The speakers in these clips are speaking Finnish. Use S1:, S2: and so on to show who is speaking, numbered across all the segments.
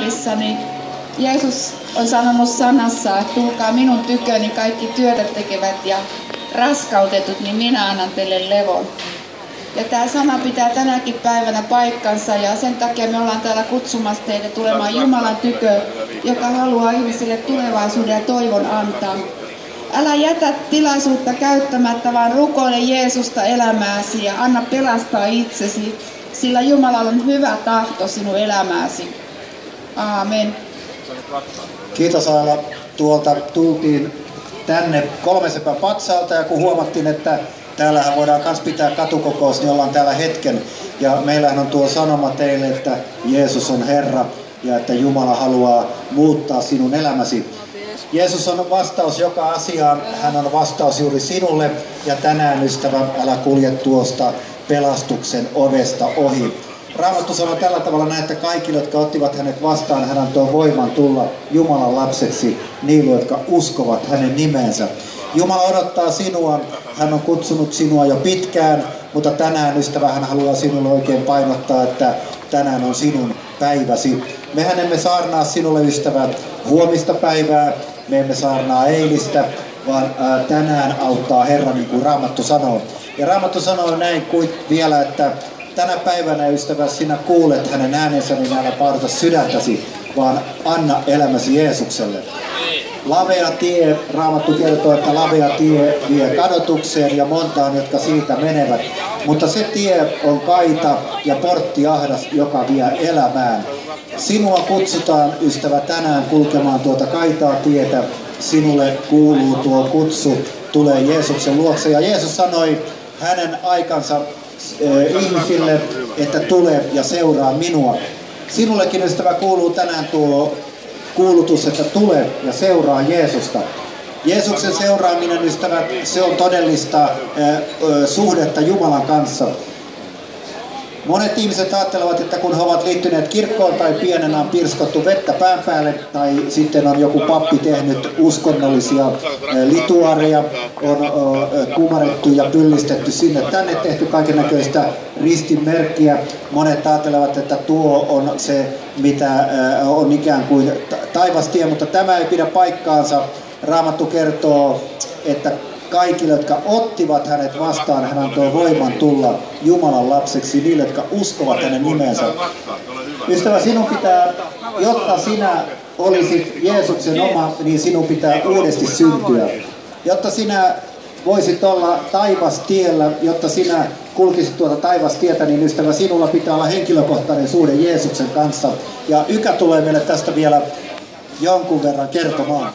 S1: salissa, niin Jeesus on sanonut sanassa, että tulkaa minun tyköni kaikki työtä tekevät ja raskautetut, niin minä annan teille levon. Ja tämä sana pitää tänäkin päivänä paikkansa ja sen takia me ollaan täällä kutsumassa teitä tulemaan Jumalan tykö, joka haluaa ihmisille tulevaisuuden ja toivon antaa. Älä jätä tilaisuutta käyttämättä, vaan rukoile Jeesusta elämääsi ja anna pelastaa itsesi, sillä Jumalalla on hyvä tahto sinun elämääsi. Aamen.
S2: Kiitos Aila. Tuolta tultiin tänne Kolmesepän patsaalta ja kun huomattiin, että täällähän voidaan myös pitää katukokous, niin ollaan täällä hetken. Ja meillähän on tuo sanoma teille, että Jeesus on Herra ja että Jumala haluaa muuttaa sinun elämäsi. Jeesus on vastaus joka asiaan. Hän on vastaus juuri sinulle. Ja tänään, ystävä, älä kulje tuosta pelastuksen ovesta ohi. Raamattu sanoo tällä tavalla näin, että kaikille, jotka ottivat hänet vastaan, hän antoi voiman tulla Jumalan lapseksi niille, jotka uskovat hänen nimeensä. Jumala odottaa sinua. Hän on kutsunut sinua jo pitkään, mutta tänään, ystävä, hän haluaa sinulle oikein painottaa, että tänään on sinun päiväsi. Mehän emme saarnaa sinulle, ystävä, huomista päivää, me emme saarnaa eilistä, vaan tänään auttaa Herra, niin kuin Raamattu sanoo. Ja Raamattu sanoo näin kuin vielä, että tänä päivänä, ystävä, sinä kuulet hänen äänensä, niin älä paudota sydäntäsi, vaan anna elämäsi Jeesukselle. Lavea tie, Raamattu kertoo, että lavea tie vie kadotukseen ja montaan, jotka siitä menevät. Mutta se tie on kaita ja portti ahdas, joka vie elämään. Sinua kutsutaan, ystävä, tänään kulkemaan tuota kaitaa tietä. Sinulle kuuluu tuo kutsu, tulee Jeesuksen luokse. Ja Jeesus sanoi hänen aikansa ihmisille, että tule ja seuraa minua. Sinullekin, ystävä, kuuluu tänään tuo kuulutus, että tule ja seuraa Jeesusta. Jeesuksen seuraaminen, ystävät, se on todellista suhdetta Jumalan kanssa. Monet ihmiset ajattelevat, että kun he ovat liittyneet kirkkoon tai pienenä on pirskottu vettä pään päälle tai sitten on joku pappi tehnyt uskonnollisia lituaareja, on kumarrettu ja pyllistetty sinne tänne, tehty kaikennäköistä ristinmerkkiä. Monet ajattelevat, että tuo on se, mitä on ikään kuin taivastie, mutta tämä ei pidä paikkaansa. Raamattu kertoo, että kaikille, jotka ottivat hänet vastaan, hän antoi voiman tulla Jumalan lapseksi niille, jotka uskovat hänen nimensä. Ystävä, sinun pitää, jotta sinä olisit Jeesuksen oma, niin sinun pitää uudesti syntyä. Jotta sinä voisit olla taivastiellä, jotta sinä kulkisit tuota taivastietä, niin ystävä, sinulla pitää olla henkilökohtainen suhde Jeesuksen kanssa. Ja Ykä tulee meille tästä vielä jonkun verran kertomaan.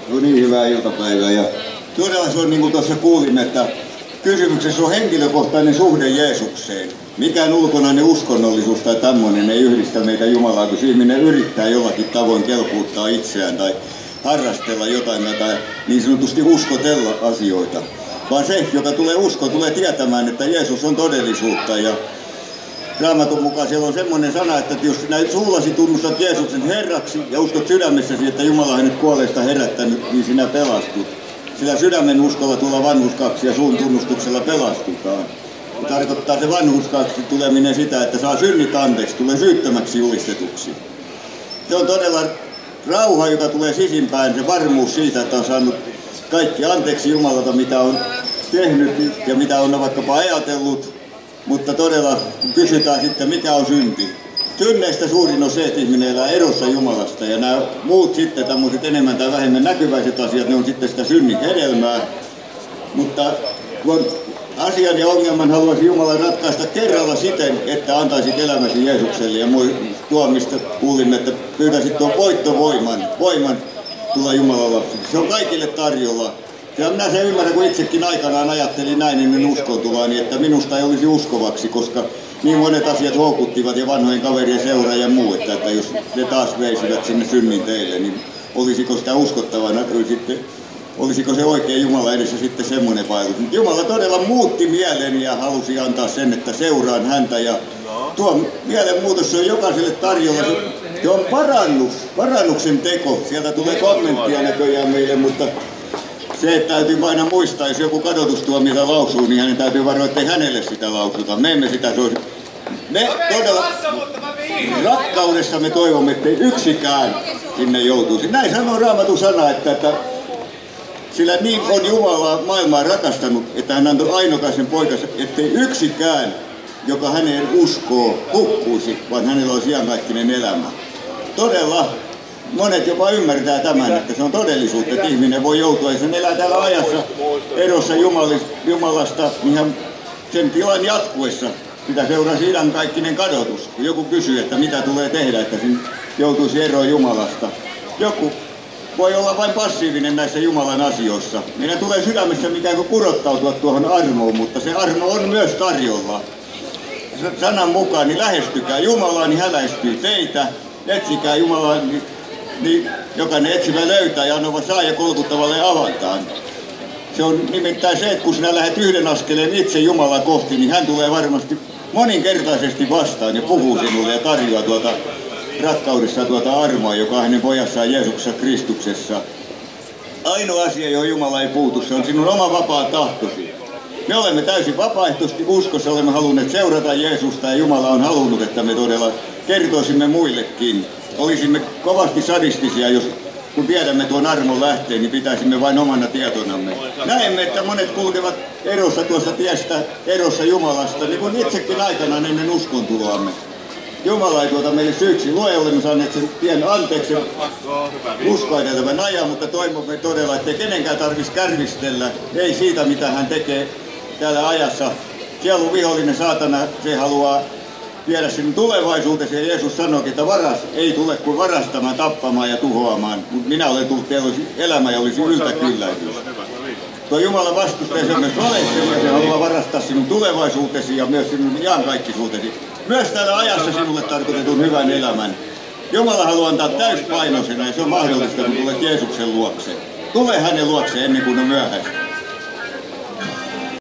S3: No niin, hyvää iltapäivää. Ja todella se on niin kuin tuossa kuulimme, että kysymyksessä on henkilökohtainen suhde Jeesukseen. Mikään ulkonainen uskonnollisuus tai tämmöinen ei yhdistä meitä Jumalaa, kun ihminen yrittää jollakin tavoin kelpuuttaa itseään tai harrastella jotain tai niin sanotusti uskotella asioita. Vaan se, joka tulee usko, tulee tietämään, että Jeesus on todellisuutta. Ja Raamatun mukaan siellä on semmoinen sana, että jos näin suullasi tunnustat Jeesuksen Herraksi ja uskot sydämessäsi, että Jumala on hänet kuolleista herättänyt, niin sinä pelastut. Sillä sydämen uskolla tulla vanhurskaaksi ja suun tunnustuksella pelastutaan. Ja tarkoittaa se vanhurskaaksi tuleminen sitä, että saa synnit anteeksi, tulee syyttömäksi julistetuksi. Se on todella rauha, joka tulee sisimpään, se varmuus siitä, että on saanut kaikki anteeksi Jumalalta, mitä on tehnyt ja mitä on vaikkapa ajatellut. Mutta todella kysytään sitten, mikä on synti. Synneistä suurin on se, että ihminen elää erossa Jumalasta. Ja nämä muut sitten, tämmöiset enemmän tai vähemmän näkyväiset asiat, ne on sitten sitä synnin hedelmää. Mutta kun asian ja ongelman haluaisi Jumala ratkaista kerralla siten, että antaisit elämäsi Jeesukselle. Ja tuo, mistä kuulimme, että pyytäisit tuon voiman tulla Jumalan lapsiksi. Se on kaikille tarjolla. Ja minä sen ymmärrän, kun itsekin aikanaan ajattelin näin ennen uskontuvaa, niin että minusta ei olisi uskovaksi, koska niin monet asiat houkuttivat ja vanhojen kaverien seura ja muu, että jos ne taas veisivät sinne synnin teille, niin olisiko sitä uskottavana, olisiko se oikein Jumala edessä sitten semmoinen vaikutus. Mutta Jumala todella muutti mielen ja halusi antaa sen, että seuraan häntä ja tuo mielenmuutos on jokaiselle tarjolla. Se on parannuksen teko. Sieltä tulee kommenttia näköjään meille, mutta se, että täytyy aina muistaa, jos joku kadotustuomio lausuu, niin hänen täytyy varoa, ettei hänelle sitä lausuta. Me emme sitä Me todella rakkaudessa me toivomme, ettei yksikään sinne joutuisi. Näin sanoo Raamatun sana, että sillä niin on Jumala maailmaa rakastanut, että hän antoi ainokaisen poikansa, ettei yksikään, joka häneen uskoo, hukkuisi, vaan hänellä olisi iankaikkinen elämä. Todella monet jopa ymmärtää tämän, että se on todellisuutta, että ihminen voi joutua, jos hän elää täällä ajassa erossa Jumalasta, ihan sen tilan jatkuessa. Sitä seurasi iankaikkinen kadotus, kun joku kysyy, että mitä tulee tehdä, että sen joutuisi eroon Jumalasta. Joku voi olla vain passiivinen näissä Jumalan asioissa. Meidän tulee sydämessä mikään kuin kurottautua tuohon armoon, mutta se armo on myös tarjolla. Sanan mukaan, niin lähestykää Jumalaa, niin hän lähestyy teitä. Etsikää Jumalaa, niin jokainen etsivä löytää ja anova saa ja kolkuttavalle avataan. Se on nimittäin se, että kun sinä lähdet yhden askeleen itse Jumalaa kohti, niin hän tulee varmasti moninkertaisesti vastaan ja puhuu sinulle ja tarjoaa tuota rakkaudessa tuota armoa, joka on hänen pojassaan Jeesuksessa Kristuksessa. Ainoa asia, johon Jumala ei puutu, se on sinun oma vapaa tahtosi. Me olemme täysin vapaaehtoisesti uskossa, olemme halunneet seurata Jeesusta ja Jumala on halunnut, että me todella kertoisimme muillekin. Olisimme kovasti sadistisia, jos kun tiedämme tuon armon lähteen, niin pitäisimme vain omana tietonamme. Näemme, että monet kulkevat erossa tuosta tiestä, erossa Jumalasta, niin kuin itsekin aikanaan ennen uskontuloamme. Jumala ei tuota meille syyksi lue, olemme saaneet sen tien anteeksi uskoa edeltävän ajan, mutta toivomme todella, ettei kenenkään tarvitsisi kärvistellä, ei siitä mitä hän tekee täällä ajassa. Sielun vihollinen saatana, se haluaa viedä sinun tulevaisuutesi ja Jeesus sanoikin, että varas ei tule kuin varastamaan, tappamaan ja tuhoamaan, mutta minä olen tullut, teillä olisi elämä ja olisi yltäkylläisyys. Tuo Jumala vastustaa se myös valehtelua, se haluaa varastaa sinun tulevaisuutesi ja myös sinun iankaikkisuutesi. Myös täällä ajassa sinulle tarkoitetun hyvän elämän. Jumala haluaa antaa täyspainoisena ja se on mahdollista, kun tulet Jeesuksen luokse. Tule hänen luokseen ennen kuin on myöhäistä.